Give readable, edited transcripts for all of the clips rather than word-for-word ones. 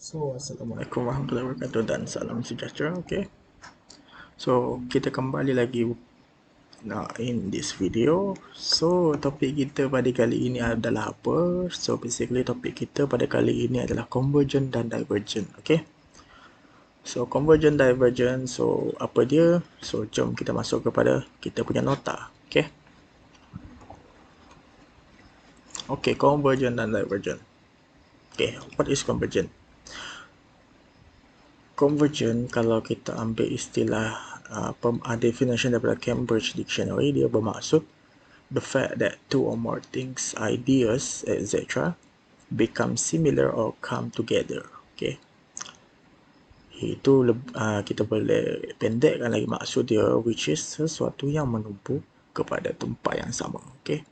Assalamualaikum warahmatullahi wabarakatuh dan salam sejahtera. Okay, so kita kembali lagi in this video. So topik kita pada kali ini adalah apa? So basically topik kita pada kali ini adalah convergent dan divergent. Okay, so convergent divergent, so apa dia? So jom kita masuk kepada kita punya nota. Okay, okay, convergent dan divergent. Okay, what is convergent? Convergent, kalau kita ambil istilah definition daripada Cambridge Dictionary, dia bermaksud the fact that two or more things, ideas, etc. become similar or come together. Okay, itu kita boleh pendekkan lagi maksud dia, which is sesuatu yang menumpuk kepada tempat yang sama. Okay,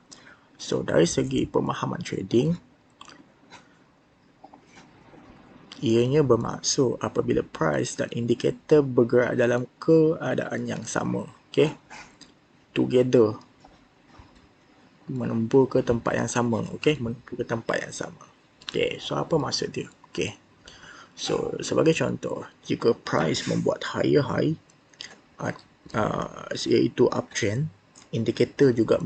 so dari segi pemahaman trading, ianya bermaksud apabila price dan indikator bergerak dalam keadaan yang sama. Okay, together, menempuh ke tempat yang sama. Okay, menempuh ke tempat yang sama. Okay, so apa maksud dia? Okay, so sebagai contoh, jika price membuat higher high, iaitu uptrend, indikator juga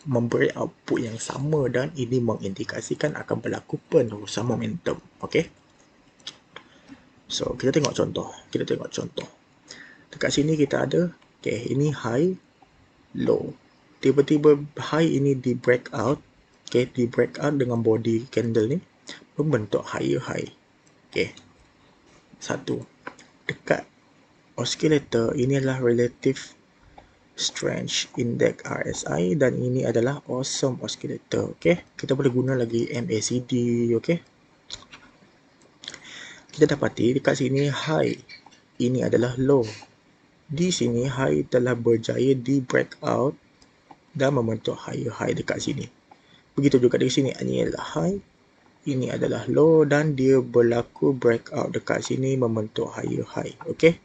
memberi output yang sama dan ini mengindikasikan akan berlaku penerusan momentum. Okay, so kita tengok contoh. Dekat sini kita ada, okay, ini high, low. Tiba-tiba high ini di breakout, okay, di breakout dengan body candle ni membentuk higher high. Okay, satu. Dekat oscillator, ini adalah relative strength index RSI dan ini adalah awesome oscillator. Okay, kita boleh guna lagi MACD. Okay, kita dapati dekat sini high ini adalah low. Di sini high telah berjaya di breakout dan membentuk higher high dekat sini. Begitu juga di sini, ini adalah high, ini adalah low dan dia berlaku breakout dekat sini membentuk higher high. Okay,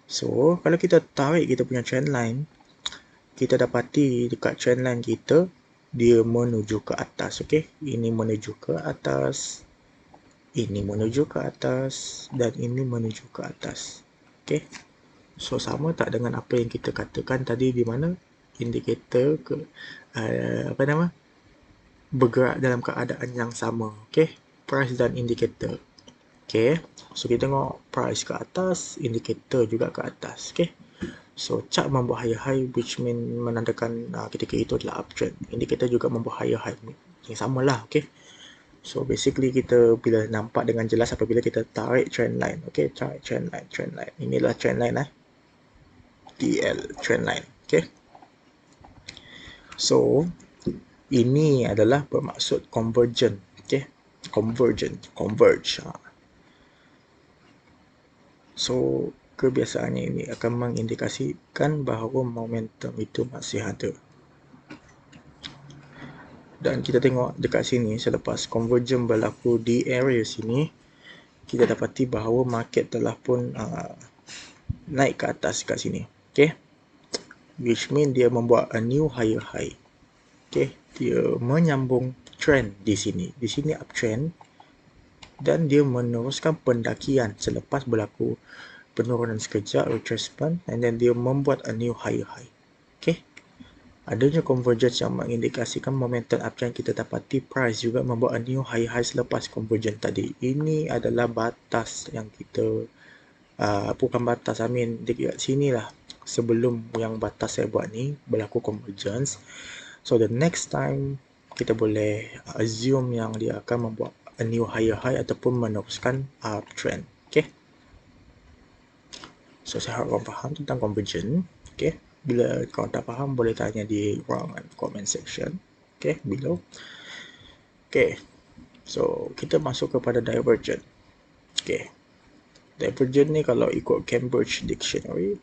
so kalau kita tarik kita punya trend line, kita dapati dekat trend line kita dia menuju ke atas. Okay, ini menuju ke atas, ini menuju ke atas dan ini menuju ke atas. Okay, so sama tak dengan apa yang kita katakan tadi, di mana indikator bergerak dalam keadaan yang sama. Okay, price dan indikator. Okay, so kita tengok price ke atas, indikator juga ke atas. Okay, so chart membuat higher high, which mean menandakan ketika itu adalah uptrend. Indikator juga membuat higher high, yang sama lah. Okay, so basically kita bila nampak dengan jelas apabila kita tarik trend line. Okay, tarik trend line. Inilah trend line TL, trend line. Okay, so ini adalah bermaksud convergent. Okay, converge. So kebiasaannya ini akan mengindikasikan bahawa momentum itu masih ada. Dan kita tengok dekat sini, selepas convergence berlaku di area sini, kita dapati bahawa market telah pun naik ke atas kat sini. Okay, which mean dia membuat a new higher high. Okay, dia menyambung trend di sini. Di sini uptrend dan dia meneruskan pendakian selepas berlaku penurunan sekejap, retracement, and then dia membuat a new higher high. Okay, adanya convergence yang mengindikasikan momentum uptrend, kita dapati price juga membuat a new high high selepas convergence tadi. Ini adalah batas yang kita bukan batas, dekat sini lah sebelum yang batas saya buat ni berlaku convergence. So the next time kita boleh assume yang dia akan membuat a new higher high ataupun meneruskan uptrend. Okay, so saya harap korang faham tentang convergence. Okay, bila korang tak faham boleh tanya di ruangan comment section, okay, below. Okay, so kita masuk kepada divergent. Okay, divergent ni kalau ikut Cambridge Dictionary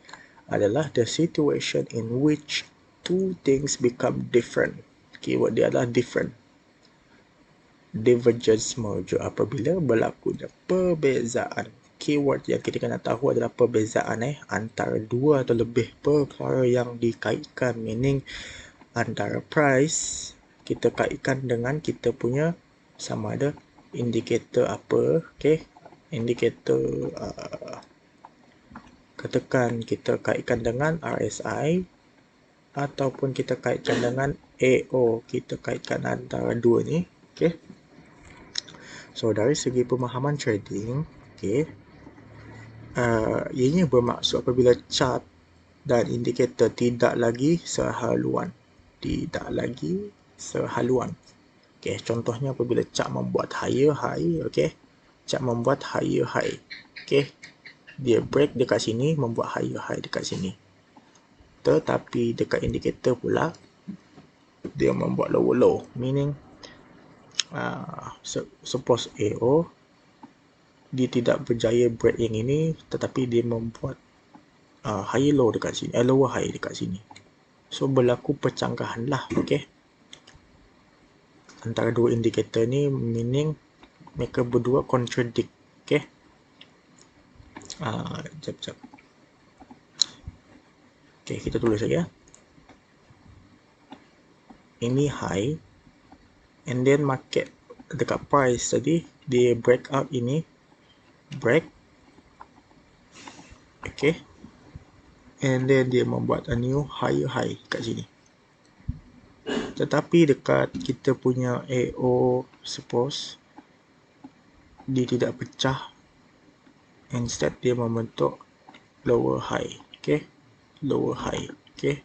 adalah the situation in which two things become different. Keyword dia adalah different. Divergence merger, apabila berlakunya perbezaan. Keyword yang kita kena tahu adalah perbezaan antara dua atau lebih perkara yang dikaitkan, meaning antara price kita kaitkan dengan kita punya sama ada indikator apa, okay, indikator katakan kita kaitkan dengan RSI ataupun kita kaitkan dengan AO, kita kaitkan antara dua ni. Okey. So dari segi pemahaman trading, okey, ianya bermaksud apabila chart dan indikator tidak lagi sehaluan. Tidak lagi sehaluan. Okey, contohnya apabila chart membuat higher high, okey. Chart membuat higher high. Okey. Dia break dekat sini, membuat higher high dekat sini. Tetapi dekat indikator pula dia membuat lower low, meaning suppose AO dia tidak berjaya break yang ini, tetapi dia membuat higher low dekat sini, lower high dekat sini. So berlaku percanggahan lah, okey, antara dua indikator ni, meaning mereka berdua contradict. Okey, jap. Okey, kita tulis lagi ya. Ini high, and then market dekat price tadi dia break out ini, break, okey, and then dia membuat a new higher high kat sini. Tetapi dekat kita punya AO, suppose dia tidak pecah, instead dia membentuk lower high. Okey, lower high. Okey,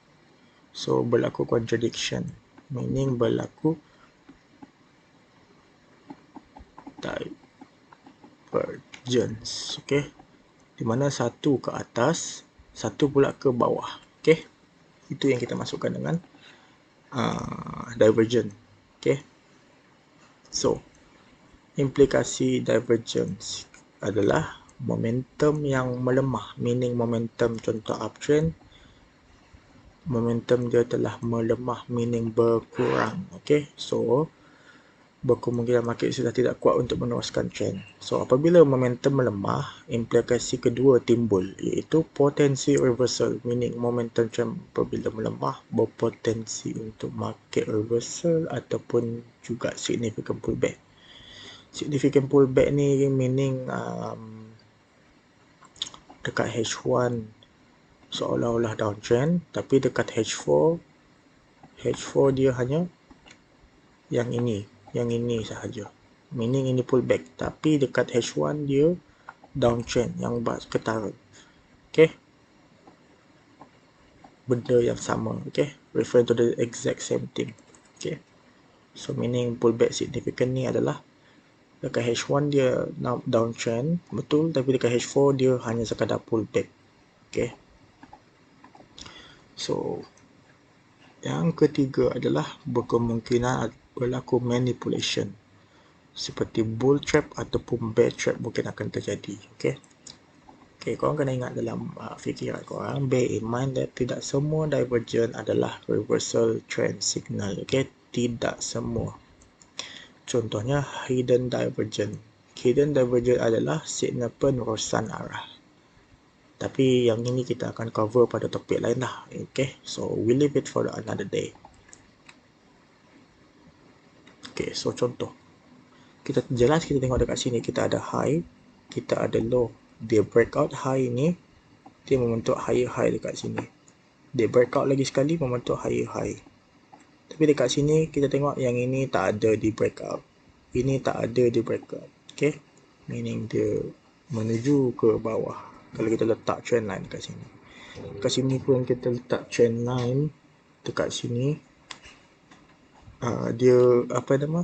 so berlaku contradiction, meaning berlaku divergence. Okey, di mana satu ke atas, satu pula ke bawah. Okey, itu yang kita masukkan dengan divergent. Okey, so implikasi divergence adalah momentum yang melemah, meaning momentum contoh uptrend, momentum dia telah melemah, meaning berkurang. Okey, so berkemungkinan market sudah tidak kuat untuk meneruskan trend. So apabila momentum melemah, implikasi kedua timbul, iaitu potensi reversal, meaning momentum trend apabila melemah berpotensi untuk market reversal ataupun juga significant pullback. Significant pullback ni meaning dekat H1 seolah-olah downtrend, tapi dekat H4 dia hanya yang ini sahaja, meaning ini pullback, tapi dekat H1 dia downtrend yang ketara. Okey, benda yang sama. Okey, referring to the exact same thing. Okey, so meaning pullback significant ni adalah dekat H1 dia downtrend betul, tapi dekat H4 dia hanya sekadar pullback. Okey, so yang ketiga adalah berkemungkinan berlaku manipulation, seperti bull trap ataupun bear trap mungkin akan terjadi. Okey, korang kena ingat dalam fikiran korang, bear in mind that tidak semua divergent adalah reversal trend signal. Okey, tidak semua. Contohnya hidden divergent. Hidden divergent adalah signal penerusan arah. Tapi yang ini kita akan cover pada topik lain lah. Okay, so we leave it for another day. Okay, so contoh. Kita tengok dekat sini, kita ada high, kita ada low. Dia breakout high ni, dia membentuk higher high dekat sini. Dia breakout lagi sekali, membentuk higher high. Tapi dekat sini kita tengok yang ini tak ada di breakout. Ini tak ada di breakout. Okay, meaning dia menuju ke bawah. Kalau kita letak trend line dekat sini. Dekat sini pun kita letak trend line dekat sini. Dia apa nama?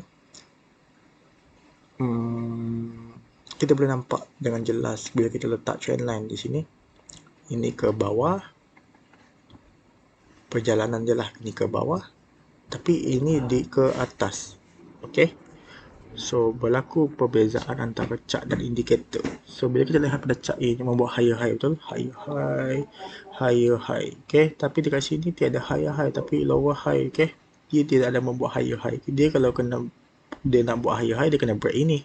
Kita boleh nampak dengan jelas bila kita letak trend line di sini. Ini ke bawah. Perjalanan dia lah ini ke bawah. Tapi ini di ke atas. Okey. So berlaku perbezaan antara chart dan indikator. So bila kita lihat pada chart A, dia membuat higher high, betul? Higher high. Okey, tapi dekat sini tiada higher high tapi lower high. Okey, dia tidak ada membuat higher high. Dia kalau dia nak buat higher high, dia kena break ini.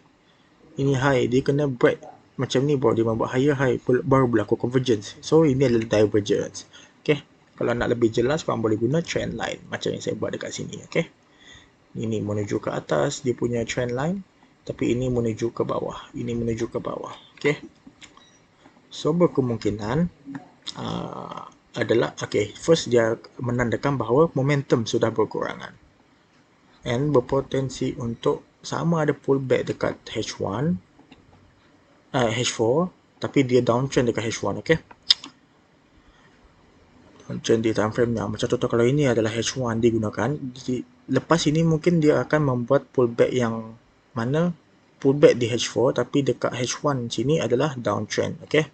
Ini high, dia kena break macam ni baru dia membuat higher high, baru berlaku convergence. So ini adalah divergence. Okey, kalau nak lebih jelas korang boleh guna trend line macam yang saya buat dekat sini. Okey, ini menuju ke atas dia punya trend line, tapi ini menuju ke bawah, ini menuju ke bawah. Okay. So berkemungkinan adalah first dia menandakan bahawa momentum sudah berkurangan and berpotensi untuk sama ada pullback dekat H1 H4 tapi dia downtrend dekat H1. Okay, downtrend di time frame macam contoh kalau ini adalah H1 digunakan, lepas ini mungkin dia akan membuat pullback yang mana pullback di H4 tapi dekat H1 sini adalah downtrend. Okay,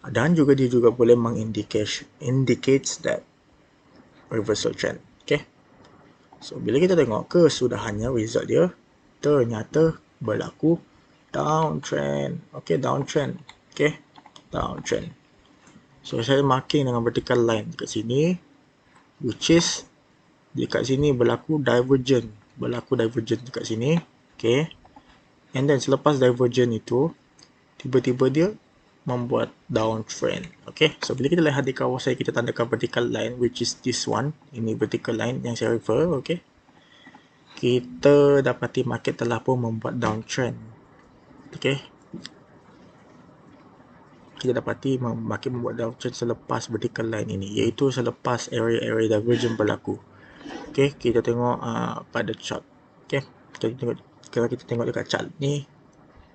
dan juga dia juga boleh indicates that reversal trend. Okay, so bila kita tengok kesudahannya result dia ternyata berlaku downtrend. Okay, downtrend. Okay, downtrend. So saya marking dengan vertical line dekat sini, which is dekat sini berlaku divergent dekat sini. Okay, and then selepas divergent itu tiba-tiba dia membuat downtrend. Okay, so bila kita lihat di kawasan kita tandakan vertical line, which is this one, ini vertical line yang saya refer. Okay, kita dapati market telah pun membuat downtrend. Okay, kita dapati market membuat downtrend selepas vertical line ini, iaitu selepas area divergent berlaku. Okay, kita tengok pada chart. Okay, kalau kita tengok dekat chart ni,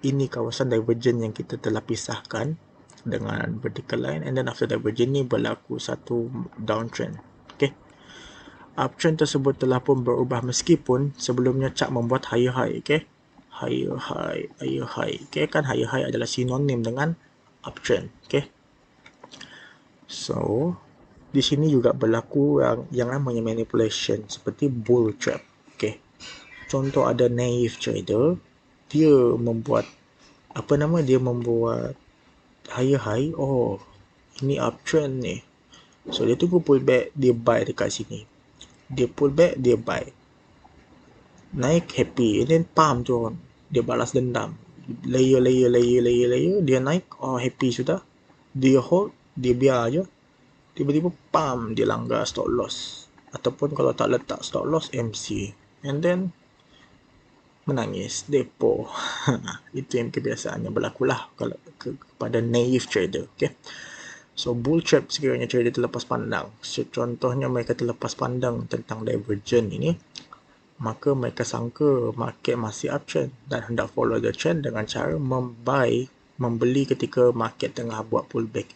ini kawasan divergent yang kita telah pisahkan dengan vertical line, and then after divergent ni berlaku satu downtrend. Okay, uptrend tersebut telah pun berubah meskipun sebelumnya chart membuat higher high. Okay, higher high. Okay, kan higher high adalah sinonim dengan uptrend. Okay, so di sini juga berlaku yang namanya manipulation seperti bull trap. Okay, contoh ada naive trader, dia membuat dia membuat higher high. Oh, ini uptrend ni, so dia tunggu pullback, dia buy dekat sini. Dia pullback, dia buy, naik happy, and then pump turun, dia balas dendam, layer, dia naik, oh happy sudah, dia hold, dia biar aja, tiba-tiba pump, dia langgar stop loss, ataupun kalau tak letak stop loss, MC, and then menangis, depo. Itu yang kebiasaannya berlakulah kalau kepada naive trader. Okay, so bull trap sekiranya trader terlepas pandang. So, contohnya mereka terlepas pandang tentang divergent ini, maka mereka sangka market masih uptrend dan hendak follow the trend dengan cara membeli ketika market tengah buat pullback.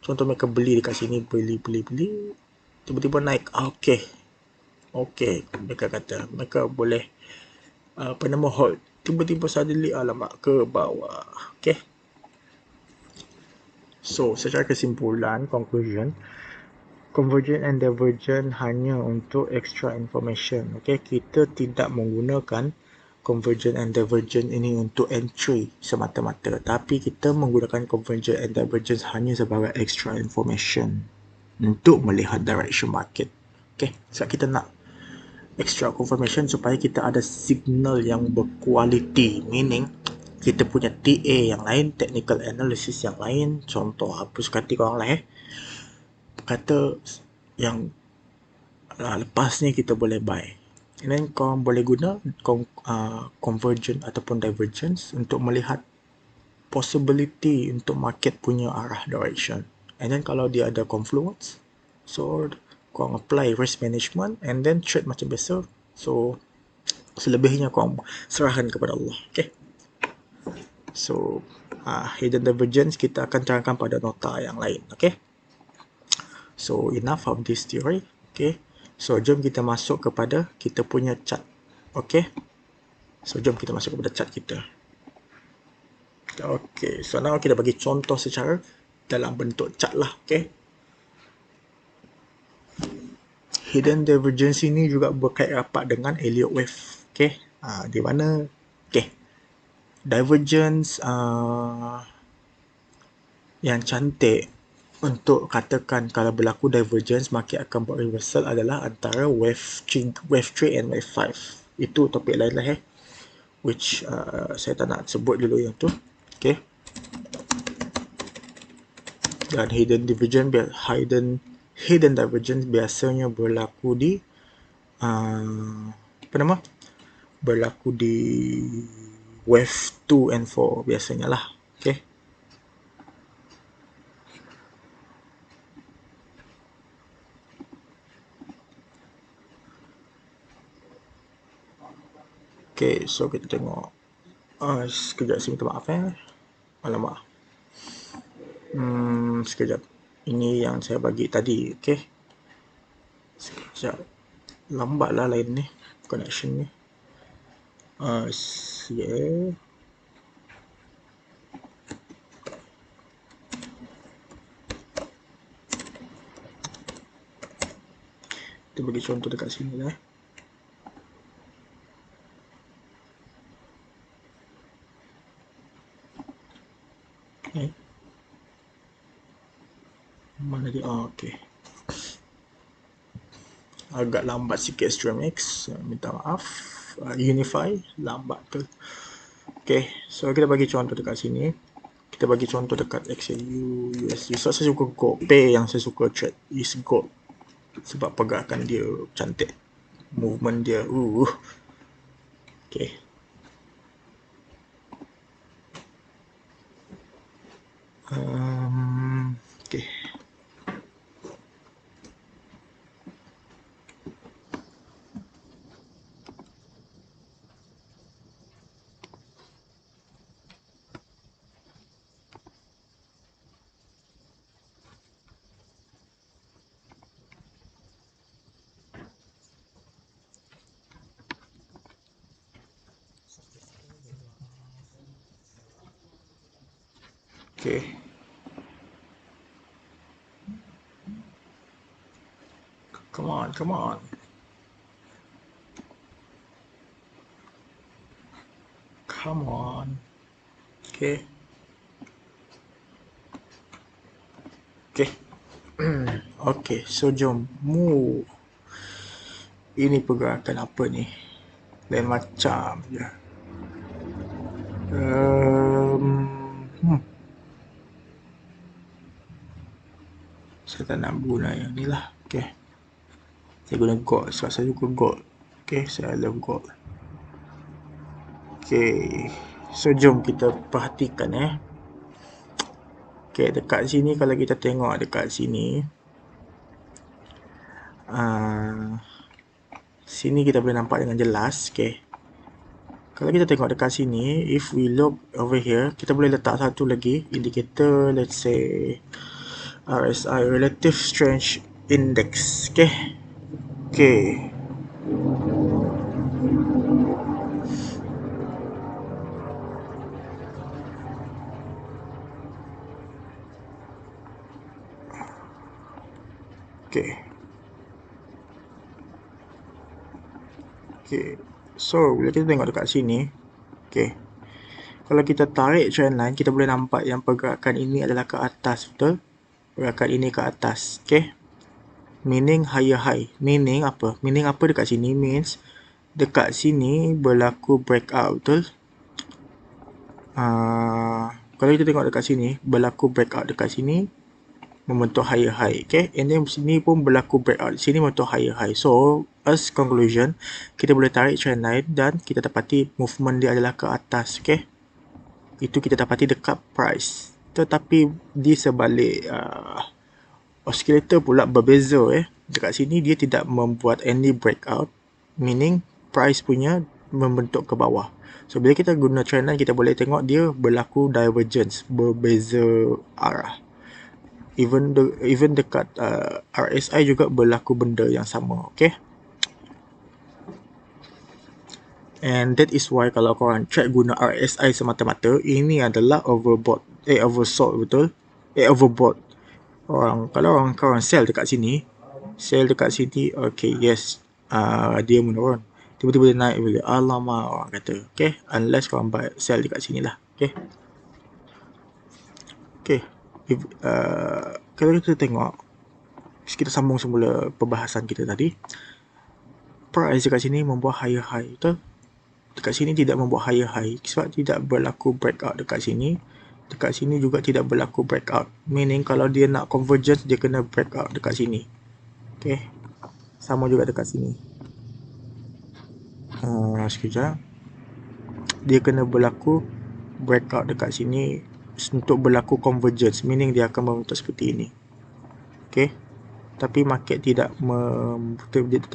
Contoh mereka beli dekat sini, beli, tiba-tiba naik. Okay, mereka kata mereka boleh hold, tiba-tiba suddenly alamak ke bawah. Okay, so secara kesimpulan, conclusion, convergent and divergent hanya untuk extra information. Okay, kita tidak menggunakan convergent and divergent ini untuk entry semata-mata, tapi kita menggunakan convergent and divergence hanya sebagai extra information untuk melihat direction market. Okay, sebab kita nak extra confirmation supaya kita ada signal yang berkualiti, meaning kita punya TA yang lain, technical analysis yang lain. Contoh apa sekali korang lah kata yang lepas ni kita boleh buy, and then korang boleh guna convergent ataupun divergence untuk melihat possibility untuk market punya arah direction, and then kalau dia ada confluence, so korang apply risk management and then trade macam biasa. So selebihnya korang serahkan kepada Allah. Okay, so hidden divergence kita akan terangkan pada nota yang lain. Okay, so enough of this theory. Okay, so jom kita masuk kepada kita punya chart. Okay, so jom kita masuk kepada chart kita. Okay, so now kita bagi contoh secara dalam bentuk chart lah. Okay, hidden divergence ini juga berkait rapat dengan Elliott wave. Okay, di mana divergence yang cantik untuk katakan kalau berlaku divergence market akan buat reversal adalah antara wave 3 and wave 5. Itu topik lain lah which saya tak nak sebut dulu yang tu. Okay, dan hidden divergence biasanya berlaku di berlaku di wave 2 and 4 biasanya lah. Okay. Okay, so kita tengok. Sekejap sih, minta maaf alamak. Sekejap. Ini yang saya bagi tadi, okay. Sekejap. Lambat lah lain ni, connection ni. Yeah. Kita bagi contoh dekat sini lah. Okay. Mana dia? Okay. Agak lambat sikit StreamX, minta maaf. Unify lambat tu. Okay, so kita bagi contoh dekat sini. Kita bagi contoh dekat XLU USD. So saya suka Gold. Pay yang saya suka trade is Gold. Sebab pergerakan dia cantik. Movement dia okay. Okay. Okay. Come on, come on. Come on. Okay. Okay. Okay, so jom move. Ini pergerakan apa ni? Lain macam je. Saya tak nak guna yang ni lah. Okay. Saya guna gold sebab saya suka gold. Okay, saya love gold. Okay, so jom kita perhatikan Okay, dekat sini kalau kita tengok dekat sini, sini kita boleh nampak dengan jelas. Okay, kalau kita tengok dekat sini, if we look over here, kita boleh letak satu lagi indicator, let's say RSI, Relative Strength Index. Okay. Okay. Okay. Okay. So, bila kita tengok dekat sini, okay. Kalau kita tarik trendline, kita boleh nampak yang pergerakan ini adalah ke atas, betul? Pergerakan ini ke atas, okay. Meaning higher high. Meaning apa? Meaning apa dekat sini? Means dekat sini berlaku breakout, betul? Kalau kita tengok dekat sini, berlaku breakout dekat sini, membentuk higher high, okay. And then sini pun berlaku breakout, sini membentuk higher high. So, as conclusion, kita boleh tarik trendline dan kita dapati movement dia adalah ke atas, okay. Itu kita dapati dekat price. Tetapi di sebalik oscillator pula berbeza dekat sini dia tidak membuat any breakout, meaning price punya membentuk ke bawah. So bila kita guna trendline, kita boleh tengok dia berlaku divergence, berbeza arah. Even dekat RSI juga berlaku benda yang sama, okay. And that is why kalau korang track guna RSI semata-mata, ini adalah oversold, betul? Overbought. Kalau korang sell dekat sini, okay, yes, dia menurun, tiba-tiba dia naik bila, alamak, orang kata, okay, unless korang sell dekat sini lah, okay. Okay, kalau kita tengok, kita sambung semula perbahasan kita tadi, price dekat sini membuat higher high, betul? Dekat sini tidak membuat higher high sebab tidak berlaku breakout dekat sini. Dekat sini juga tidak berlaku breakout. Meaning kalau dia nak convergence, dia kena breakout dekat sini. Okay. Sama juga dekat sini. Sekejap. dia kena berlaku breakout dekat sini untuk berlaku convergence, meaning dia akan membentuk seperti ini. Okay, tapi market tidak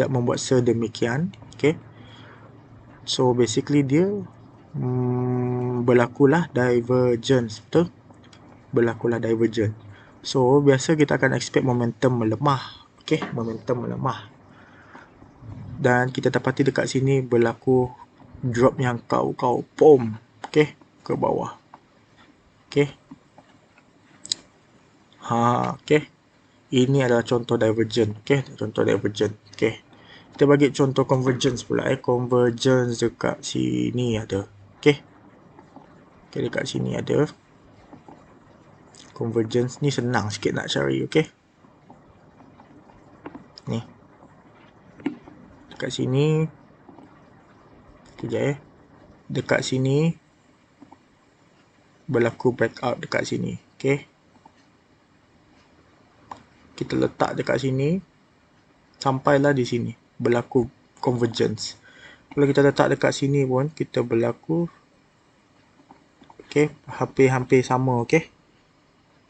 membuat sedemikian. Okay, so basically dia berlakulah divergence, betul? Berlakulah divergence. So biasa kita akan expect momentum melemah. Okay, momentum melemah. Dan kita dapati dekat sini berlaku drop yang kau pom, okay, ke bawah. Okay, okay, ini adalah contoh divergent. Okay, contoh divergent. Okay, kita bagi contoh convergence pula. Convergence dekat sini ada. Okay, dekat sini ada convergence. Ni senang sikit nak cari. Okay, ni dekat sini. Sekejap dekat sini berlaku breakout dekat sini. Okay, kita letak dekat sini sampailah di sini berlaku convergence. Kalau kita letak dekat sini pun kita berlaku, okay, hampir-hampir sama. Okay,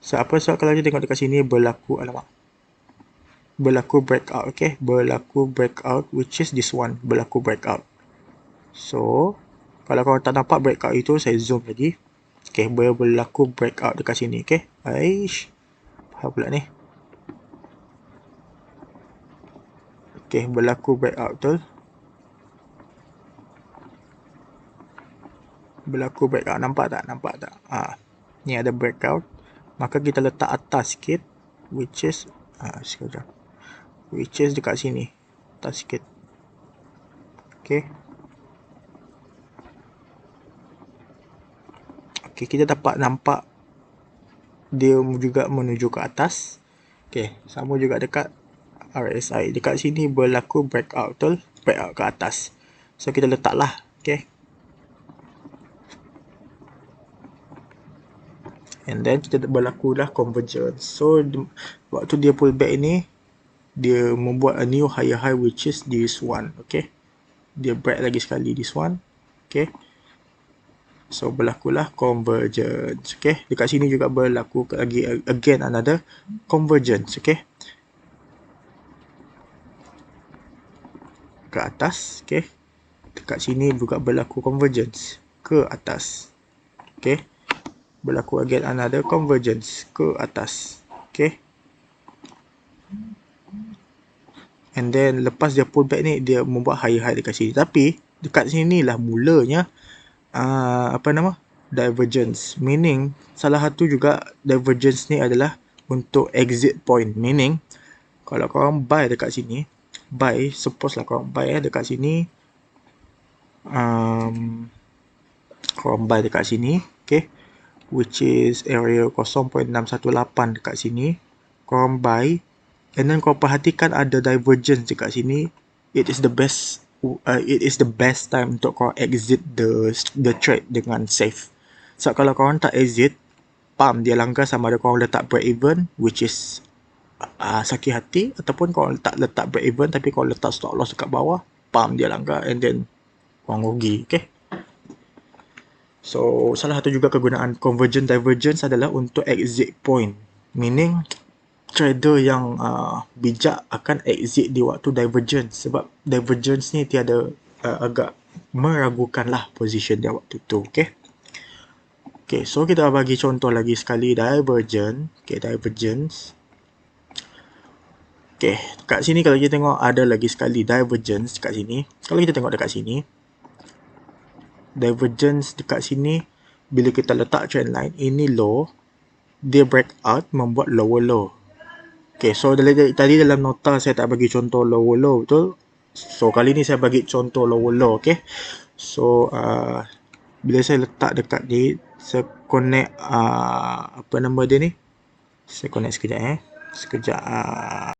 so apa sebab kalau kita tengok dekat sini berlaku breakout. Okay, berlaku breakout, which is this one, berlaku breakout. So kalau korang tak nampak breakout itu, saya zoom lagi. Okay, berlaku breakout dekat sini. Okay, apa pula ni? Okay, berlaku breakout, betul? Berlaku breakout, nampak tak? Ni ada breakout. Maka kita letak atas sikit, which is sekejap, which is dekat sini, atas sikit. Okay, kita dapat nampak dia juga menuju ke atas. Okay, sama juga dekat RSI. Dekat sini berlaku breakout, betul? Breakout ke atas. So kita letaklah. Okay, and then kita berlakulah convergence. So waktu dia pullback ini, dia membuat a new higher high, which is this one. Okay, dia break lagi sekali this one. Okay, so berlakulah convergence. Okay, dekat sini juga berlaku lagi again another convergence. Okay, ke atas. Okay, dekat sini juga berlaku convergence ke atas. Okay, berlaku again another convergence ke atas. Okay, and then lepas dia pullback ni, dia membuat high high dekat sini. Tapi dekat sini lah mulanya divergence, meaning salah satu juga divergence ni adalah untuk exit point, meaning kalau korang buy dekat sini, suppose lah korang buy dekat sini, korang buy dekat sini, okay, which is area 0.618 dekat sini, korang buy, and then korang perhatikan ada divergence dekat sini. It is the best time untuk korang exit the trade dengan safe. So kalau korang tak exit, dia langgar, sama ada korang letak break even, which is sakit hati, ataupun korang letak break even tapi korang letak stop loss dekat bawah, dia langgar, and then korang rugi. Okay, so salah satu juga kegunaan convergence divergence adalah untuk exit point, meaning trader yang bijak akan exit di waktu divergence, sebab divergence ni tiada agak meragukan lah position dia waktu tu. Okay, so kita bagi contoh lagi sekali divergence. Okay, divergence. Okay, kat sini kalau kita tengok ada lagi sekali divergence kat sini. Kalau kita tengok dekat sini, divergence dekat sini, bila kita letak trend line, ini low, dia breakout membuat lower low. Okay, so tadi dalam nota saya tak bagi contoh lower low, betul? So kali ni saya bagi contoh lower low. Okay, so bila saya letak dekat ni, saya connect apa nama dia ni, saya connect sekejap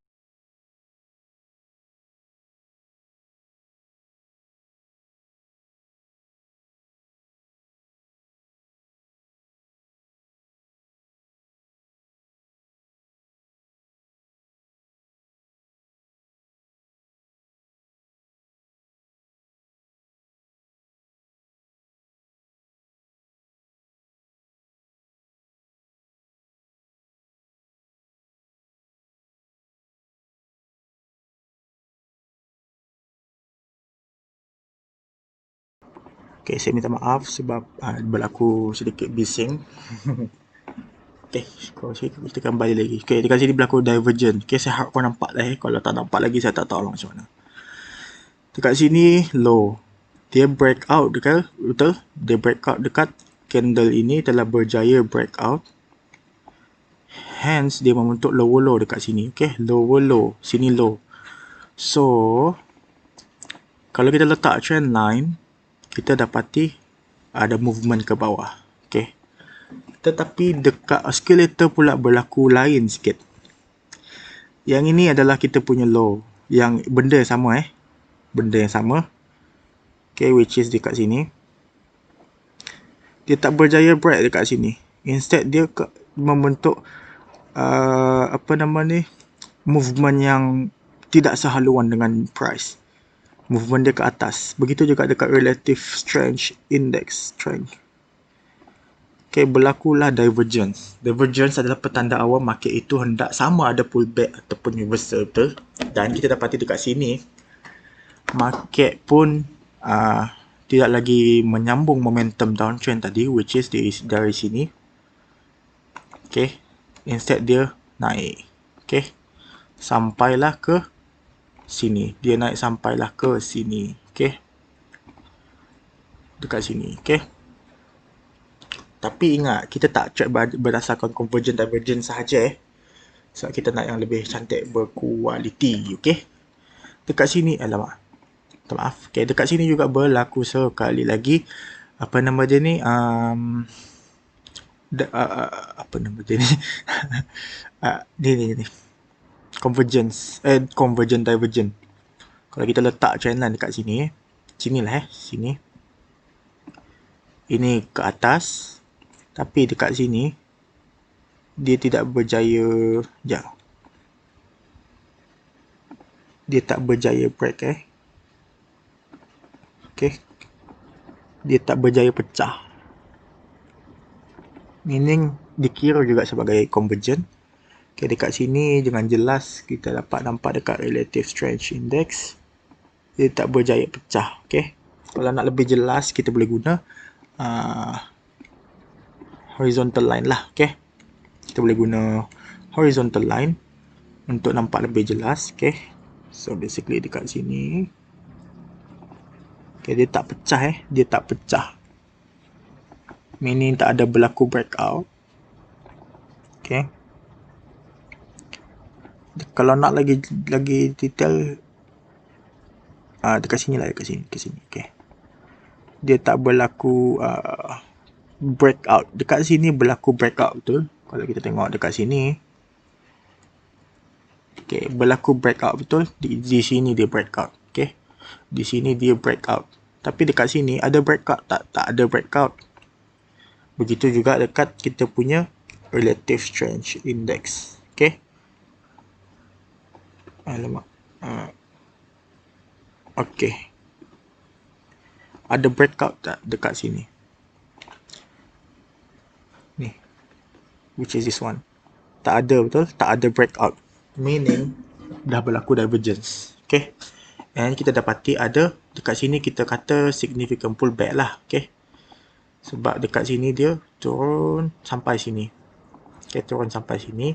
Okay, saya minta maaf sebab berlaku sedikit bising. Okay, kalau kita kembali lagi. Okay, dekat sini berlaku divergent. Okay, saya harap kau nampak lah. Kalau tak nampak lagi, saya tak tahu lah macam mana. Dekat sini low. Dia breakout dekat, betul? Dia breakout dekat candle ini telah berjaya breakout. Hence, dia membentuk lower low dekat sini. Okay, lower low. Sini low. So, kalau kita letak trend line, kita dapati ada movement ke bawah. Okay. Tetapi dekat oscillator pula berlaku lain sikit. Yang ini adalah kita punya low. Yang benda yang sama Benda yang sama. Okay, which is dekat sini. Dia tak berjaya break dekat sini. Instead dia membentuk movement yang tidak sehaluan dengan price. Movement dia ke atas. Begitu juga dekat relative strength index strength. Okay, berlakulah divergence. Divergence adalah petanda awal market itu hendak sama ada pullback ataupun reversal, betul? Dan kita dapati dekat sini, market pun tidak lagi menyambung momentum downtrend tadi, which is dari sini. Okay, instead dia naik. Okay, sampailah ke sini. Dia naik sampailah ke sini. Okay, dekat sini. Okay. Tapi ingat, kita tak track berdasarkan convergent divergent sahaja sebab kita nak yang lebih cantik berkualiti. Okay. Dekat sini, alamak. Maaf. Okay, dekat sini juga berlaku sekali lagi. Apa nama dia ni? Apa nama dia ni? Ni. Convergence. Convergent divergent. Kalau kita letak trend line dekat sini. Sinilah sini. Ini ke atas. Tapi dekat sini, dia tidak berjaya, dia tak berjaya break Okay. Dia tak berjaya pecah. Meaning, dikira juga sebagai convergent. Okay, dekat sini dengan jelas kita dapat nampak dekat relative strength index. Dia tak berjaya pecah. Okay. Kalau nak lebih jelas, kita boleh guna horizontal line lah. Okay. Kita boleh guna horizontal line untuk nampak lebih jelas. Okay. So basically dekat sini. Okay, dia tak pecah dia tak pecah. Meaning tak ada berlaku breakout. Okay. Kalau nak lagi detail, dekat sini lah, dekat sini. Okay. Dia tak berlaku breakout. Dekat sini berlaku breakout, betul? Kalau kita tengok dekat sini, okay, berlaku breakout, betul? Di sini dia breakout. Okay. Di sini dia breakout. Tapi dekat sini ada breakout tak? Tak ada breakout. Begitu juga dekat kita punya relative strength index. Okay. Alamak. Okay. Ada breakout tak dekat sini? Ni. Which is this one. Tak ada, betul? Tak ada breakout. Meaning, dah berlaku divergence. Okay. And kita dapati ada, dekat sini kita kata significant pullback lah. Okay. Sebab dekat sini dia turun sampai sini. Okay, turun sampai sini.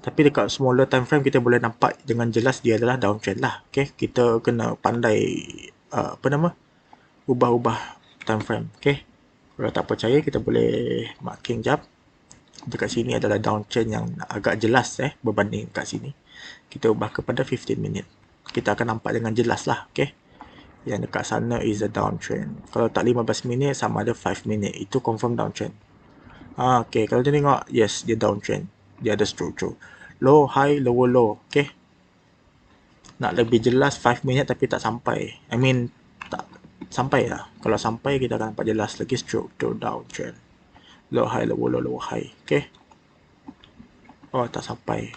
Tapi dekat smaller time frame kita boleh nampak dengan jelas dia adalah downtrend lah. Okay. Kita kena pandai, ubah-ubah time frame. Okay. Kalau tak percaya, kita boleh marking jap. Dekat sini adalah downtrend yang agak jelas berbanding kat sini. Kita ubah kepada 15 minit. Kita akan nampak dengan jelas lah. Okay. Yang dekat sana is a downtrend. Kalau tak 15 minit sama ada 5 minit. Itu confirm downtrend. Okay. Kalau dia tengok, yes, dia downtrend. Dia ada structure. Low, high, lower, low. Okay. Nak lebih jelas 5 minit tapi tak sampai. I mean, tak sampai lah. Kalau sampai, kita akan nampak jelas lagi structure downtrend. Low, high, lower, low, lower, high. Okay. Oh, tak sampai.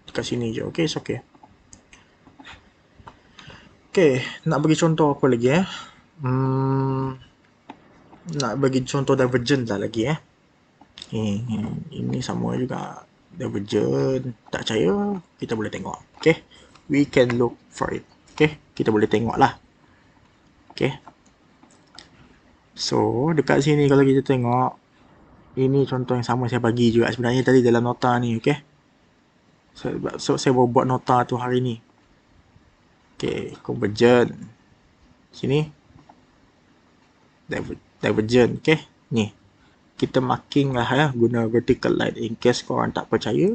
Dekat sini je. Okay, it's okay. Okay, nak bagi contoh apa lagi nak bagi contoh divergent lah lagi ini sama juga divergent. Tak percaya, kita boleh tengok. Okay, we can look for it. Okay, kita boleh tengok lah. Okay, So, dekat sini kalau kita tengok, ini contoh yang sama saya bagi juga sebenarnya tadi dalam nota ni, okey? So, saya baru buat nota tu hari ni. Okey, convergent. Sini. Divergent, okey? Ni. Kita marking lah ya, guna vertical line. In case korang tak percaya,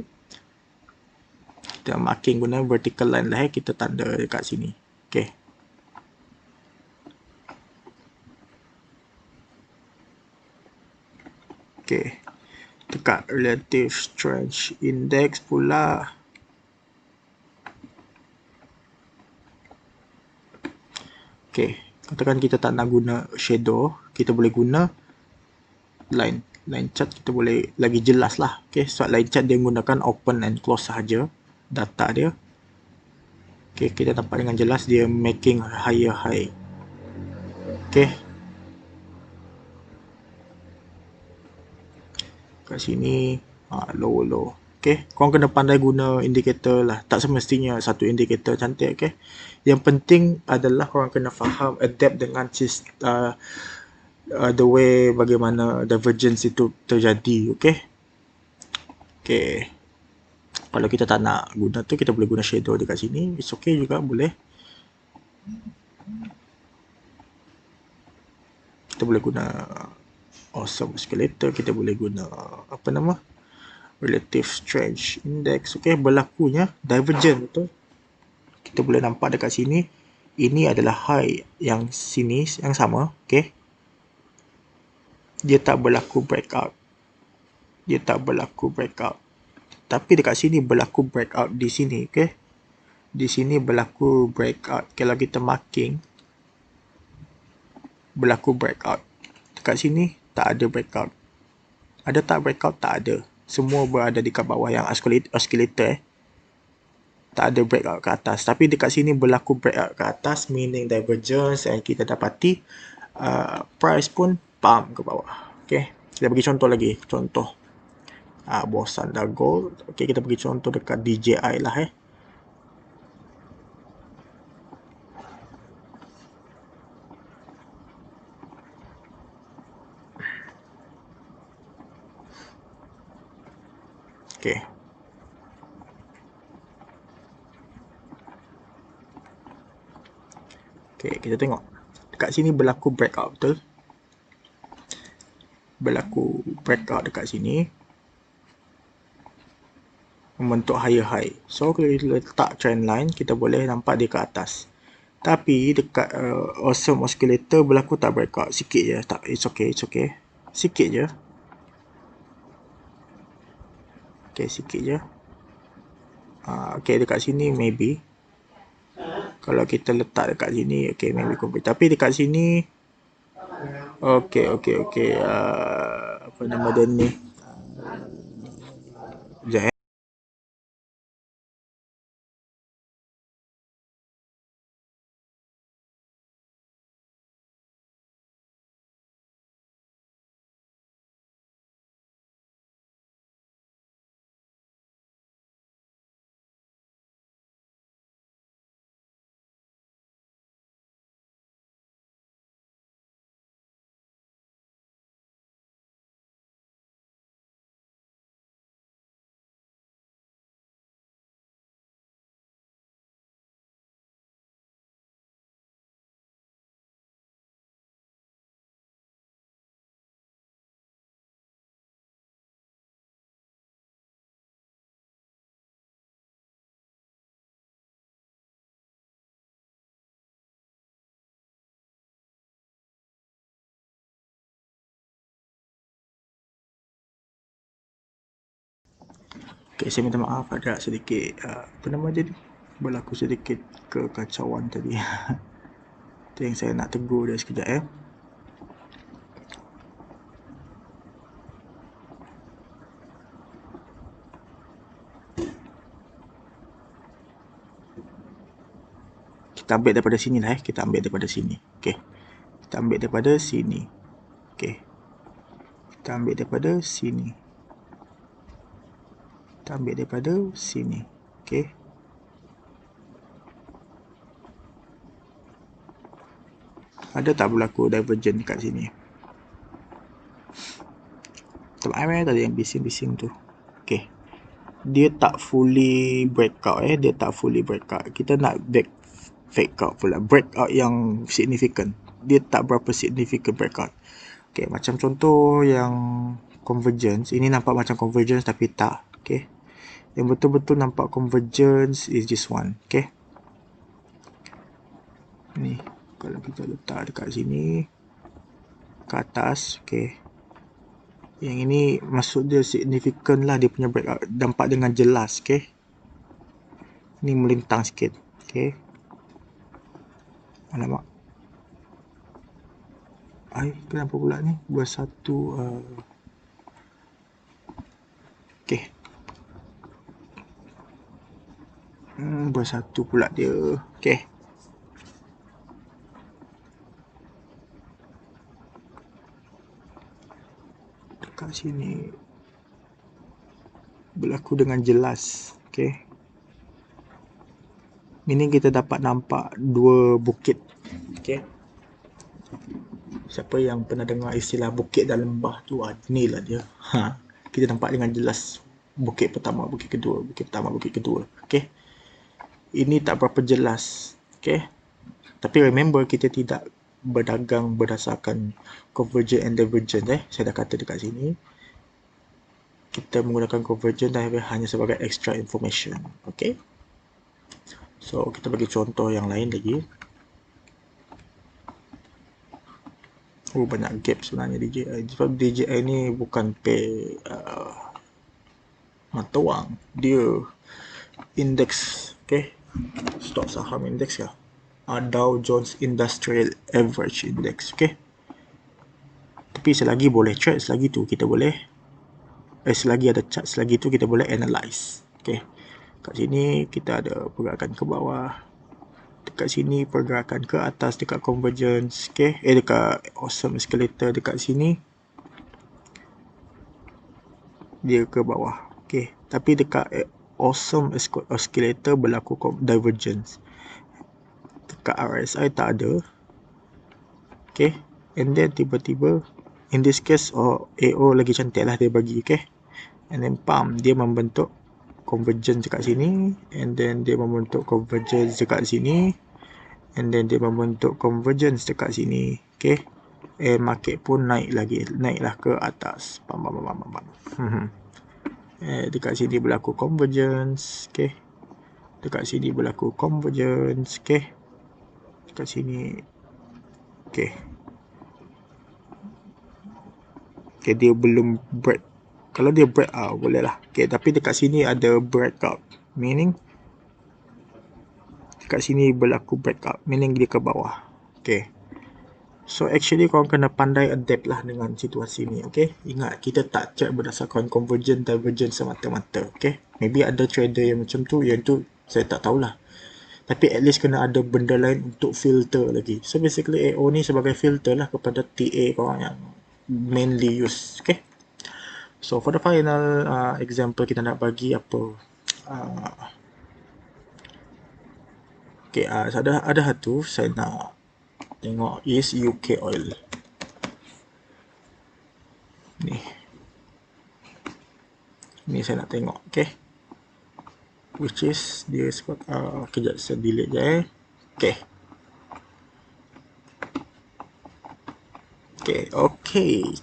kita marking guna vertical line lah ya, kita tanda dekat sini. Okey. Okey. Dekat relative strength index pula. Okey. Katakan kita tak nak guna shadow, kita boleh guna line chart, kita boleh lagi jelas lah. Okey, sebab line chart dia menggunakan open and close sahaja data dia. Okey, kita dapat dengan jelas dia making higher high. Okey. Kat sini low low. Okey, korang kena pandai guna indikator lah. Tak semestinya satu indikator cantik, okey. Yang penting adalah korang kena faham adapt dengan the way bagaimana divergence itu terjadi, okey. Okey. Kalau kita tak nak guna tu, kita boleh guna shadow dekat sini. It's okay juga, boleh. Kita boleh guna awesome oscillator, kita boleh guna apa nama, relative strength index. Okey, berlakunya divergent betul. Kita boleh nampak dekat sini, ini adalah high yang sini yang sama, okey. Dia tak berlaku breakout. Dia tak berlaku breakout. Tapi dekat sini berlaku breakout di sini, okey. Di sini berlaku breakout. Kalau kita marking, berlaku breakout. Dekat sini tak ada breakout. Ada tak breakout? Tak ada. Semua berada di kat bawah yang oscillator. Tak ada breakout ke atas. Tapi dekat sini berlaku breakout ke atas, meaning divergence, and kita dapati price pun pump ke bawah. Okay, kita bagi contoh lagi. Contoh bawah standard gold. Okay, kita bagi contoh dekat DJI lah Okay. Okay, kita tengok. Dekat sini berlaku breakout, betul? Berlaku breakout dekat sini. Membentuk higher high. So, kalau kita letak trend line, kita boleh nampak dia ke atas. Tapi dekat awesome oscillator berlaku tak breakout. Sikit je. Tak, it's okay, it's okay. Sikit je. Okay, sikit je. Okay, dekat sini maybe. Kalau kita letak dekat sini, okay, maybe complete. Tapi dekat sini, okay. Apa nama dia ni? Sekejap Okay, saya minta maaf ada sedikit apa nama dia ni? Berlaku sedikit kekacauan tadi. Itu yang saya nak tegur dia sekejap Kita ambil daripada sini lah Kita ambil daripada sini. Okay. Kita ambil daripada sini. Okay. Kita ambil daripada sini. Kita ambil daripada sini. Okay. Ada tak berlaku divergent dekat sini? Ada yang bising-bising tu. Okay. Dia tak fully breakout dia tak fully breakout. Kita nak fake out pula. Breakout yang significant. Dia tak berapa significant breakout. Okay, macam contoh yang convergence. Ini nampak macam convergence tapi tak. Okay. Yang betul-betul nampak convergence is this one. Okay. Ni. Kalau kita letak dekat sini. Ke atas. Okay. Yang ini maksud dia significant lah. Dia punya breakout. Nampak dengan jelas. Okay. Ni melintang sikit. Okay. Alamak. Kenapa pula ni? Bersatu. Okay. Bersatu pula dia. Okay. Dekat sini. Berlaku dengan jelas. Okay. Meaning kita dapat nampak dua bukit. Okay. Siapa yang pernah dengar istilah bukit dan lembah tu, ni lah dia. Kita nampak dengan jelas bukit pertama, bukit kedua, bukit pertama, bukit kedua. Okay. Ini tak berapa jelas. Okay. Tapi remember, kita tidak berdagang berdasarkan convergent and divergent. Saya dah kata dekat sini. Kita menggunakan convergent dan hanya sebagai extra information. Okay. So, kita bagi contoh yang lain lagi. Banyak gap sebenarnya DJI. Sebab DJI ni bukan pay mata wang. Dia indeks. Okay. Stock saham indeks ya. Dow Jones Industrial Average Index. Okay. Tapi selagi boleh trade, selagi tu kita boleh selagi ada chart, selagi tu kita boleh analyze. Okay. Kat sini kita ada pergerakan ke bawah. Dekat sini pergerakan ke atas dekat convergence. Okay. Dekat awesome escalator dekat sini. Dia ke bawah. Okay. Tapi dekat awesome escalator berlaku divergence. Dekat RSI tak ada. Okay. And then tiba-tiba, in this case, AO lagi cantik lah dia bagi. Okay. And then pump, dia membentuk convergence dekat sini. And then dia membentuk convergence dekat sini. And then dia membentuk convergence dekat sini. Okay. And market pun naik lagi. Naiklah ke atas. Dekat sini berlaku convergence. Okay. Dekat sini berlaku convergence. Okay. Dekat sini. Okay. Okay, dia belum break. Kalau dia break boleh lah. Okay, tapi dekat sini ada breakout. Meaning dekat sini berlaku breakout. Meaning dia ke bawah. Okay. So actually korang kena pandai adapt lah dengan situasi ni. Okay. Ingat, kita tak check berdasarkan convergent, divergent semata-mata. Okay. Maybe ada trader yang macam tu. Yang tu saya tak tahulah. Tapi at least kena ada benda lain untuk filter lagi. So basically AO ni sebagai filter lah kepada TA korang yang mainly use. Okay. So for the final example, kita nak bagi apa? Okay, ada satu saya nak tengok is UK Oil. Ni saya nak tengok. Okay. Which is dia sebab kejap saya delete je. Okay. Okay.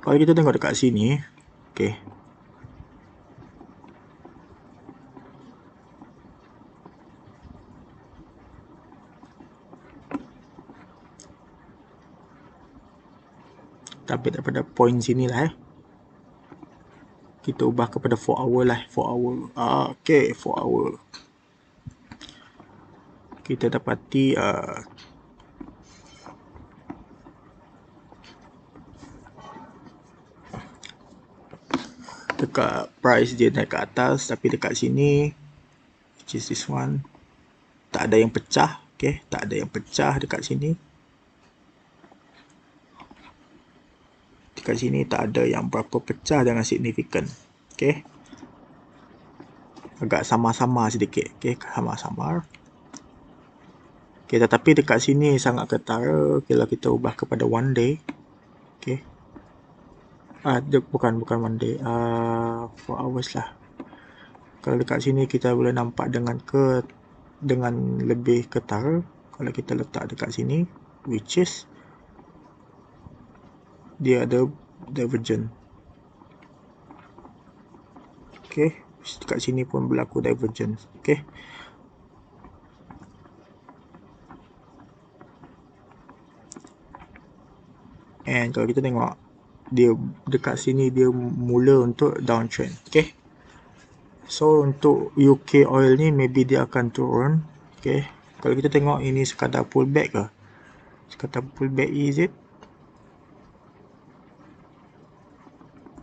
Kalau kita tengok dekat sini, okay. Tapi daripada point sini lah kita ubah kepada 4 hour lah. 4 hour. Okay, 4 hour. Kita dapati dekat price dia naik ke atas, tapi dekat sini, which is this one, tak ada yang pecah. Okay, tak ada yang pecah dekat sini. Dekat sini tak ada yang berapa pecah dengan signifikan. Okay, agak sama-sama sedikit. Okay, sama-sama. Okay, tetapi dekat sini sangat ketara kalau kita ubah kepada 1 day. Okay. Bukan 1 day. 4 hours lah. Kalau dekat sini kita boleh nampak dengan lebih ketara. Kalau kita letak dekat sini, which is dia ada divergent. Okay. Dekat sini pun berlaku divergence. Okay. And kalau kita tengok, dia dekat sini dia mula untuk downtrend. Okay. So untuk UK oil ni maybe dia akan turun. Okay. Kalau kita tengok ini sekadar pullback ke? Sekadar pullback is it?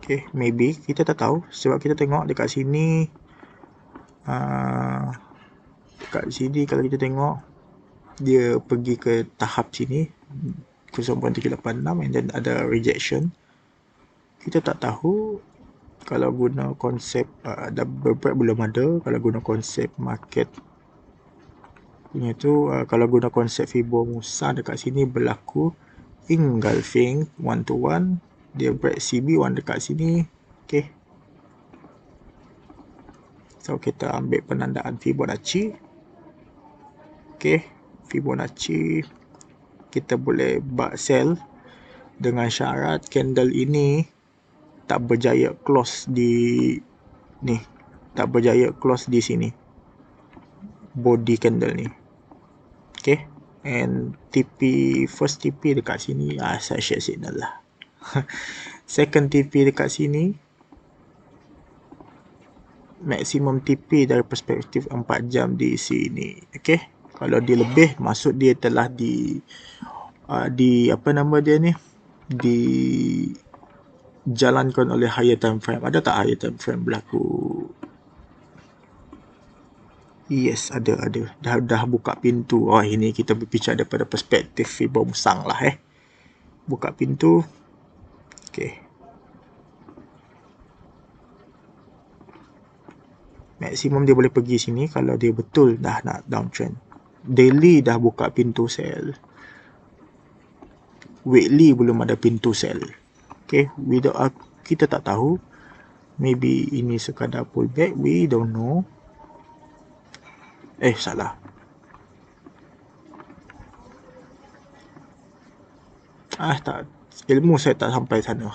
Okay, maybe kita tak tahu sebab kita tengok dekat sini kalau kita tengok dia pergi ke tahap sini 0.386 and then ada rejection. Kita tak tahu kalau guna konsep double break belum ada. Kalau guna konsep market punya tu, kalau guna konsep Fibo Musa dekat sini berlaku engulfing 1 to 1. Dia break CB1 dekat sini. Okay. So kita ambil penandaan Fibonacci. Okay. Fibonacci kita boleh sell dengan syarat candle ini tak berjaya close di ni, tak berjaya close di sini body candle ni. Okay. And first TP dekat sini saya share signal lah. Second TP dekat sini maksimum TP dari perspektif 4 jam di sini. Okay. Kalau dia lebih, maksud dia telah di apa nama dia ni, dijalankan oleh higher time frame. Ada tak higher time frame berlaku? Yes, ada. Dah buka pintu. Oh, ini kita berbicara daripada perspektif Fibo Musang lah buka pintu. Okay. Maksimum dia boleh pergi sini kalau dia betul dah nak downtrend. Daily dah buka pintu sell. Weekly belum ada pintu sell. Okay, kita tak tahu. Maybe ini sekadar pullback, we don't know. Salah. Tak, ilmu saya tak sampai sana.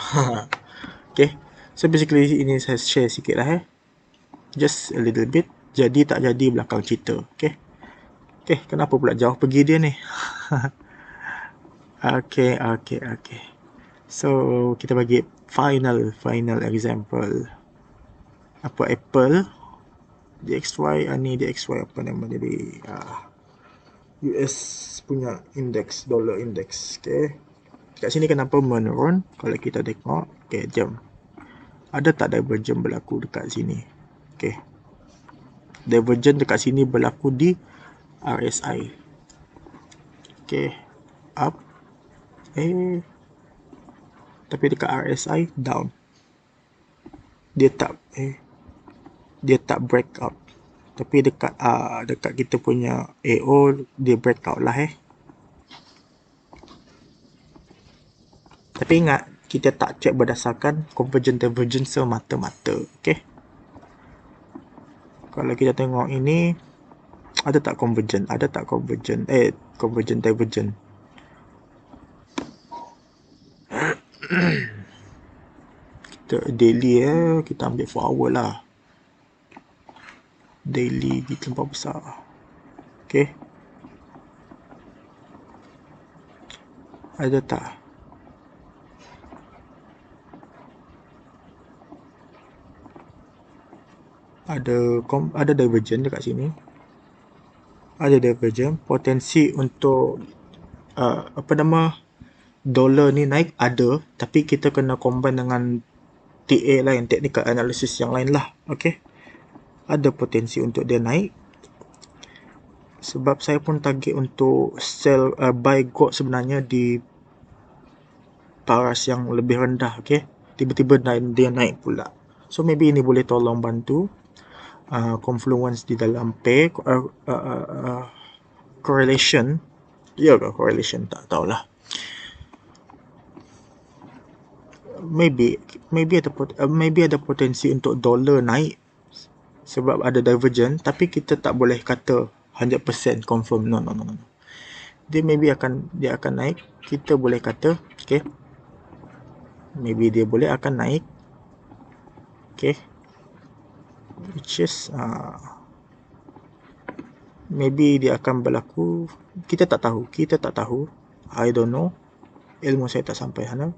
Okay, so basically ini saya share sikit lah just a little bit. Jadi tak jadi belakang cerita. Okay, kenapa pula jauh pergi dia ni? Okay. So kita bagi final example. Apa Apple DXY, ni DXY apa nama dia, US punya index, dollar index. Okay, kat sini kenapa menurun? Kalau kita tengok, okay, jom, ada tak divergent berlaku dekat sini? Okay, divergent dekat sini berlaku di RSI. Okay, up, tapi dekat RSI down. Dia tak break up. Tapi dekat kita punya AO dia break out lah Tapi ingat, kita tak check berdasarkan convergent divergence semata-mata. Okay, kalau kita tengok ini, ada tak convergent? Convergent divergent. Kita daily kita ambil 4 hour lah. Daily kita tempat besar. Okay, ada tak? Ada divergent dekat sini. Ada divergent. Potensi untuk dollar ni naik ada, tapi kita kena combine dengan TA lain, technical analysis yang lain lah. Okay, ada potensi untuk dia naik. Sebab saya pun target untuk buy gold sebenarnya di paras yang lebih rendah. Okay, tiba-tiba dia naik pula. So maybe ini boleh tolong bantu confluence di dalam pair, correlation. Ya ke correlation? Tak tahulah. Maybe ada potensi untuk dolar naik sebab ada divergence, tapi kita tak boleh kata 100% confirm. No. Dia akan naik. Kita boleh kata, okay, maybe dia boleh akan naik, okay, which is maybe dia akan berlaku. Kita tak tahu. I don't know. Ilmu saya tak sampai sana.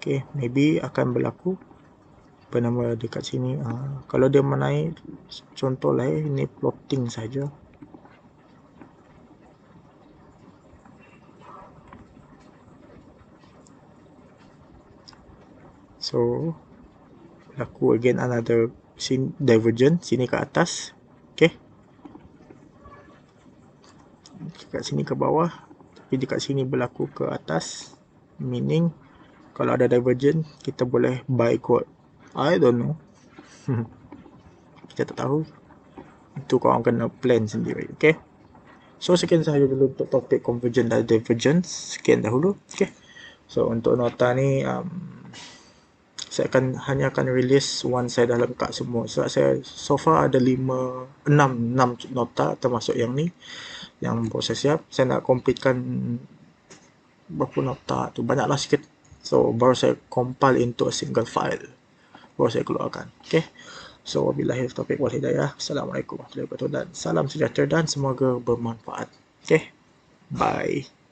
Okay, maybe akan berlaku bernama dekat sini. Kalau dia menaik, contohlah ini plotting saja. So berlaku again another divergence sini ke atas. Okay, dekat sini ke bawah, tapi dekat sini berlaku ke atas, meaning kalau ada divergence kita boleh buy quote. I don't know. Kita tak tahu. Itu korang kena plan sendiri. Okay, so sekian sahaja dulu untuk topik convergence dan divergence. Sekian dahulu. Okay, so untuk nota ni saya hanya akan release once saya dah lengkap semua. Sebab saya so far ada 6 nota termasuk yang ni yang baru saya siap. Saya nak completekan berapa nota tu, banyaklah sikit. So baru saya compile into a single file, baru saya keluarkan. Okay, so wabillahi taufiq wal hidayah. Assalamualaikum warahmatullahi wabarakatuh dan salam sejahtera dan semoga bermanfaat. Okay, bye.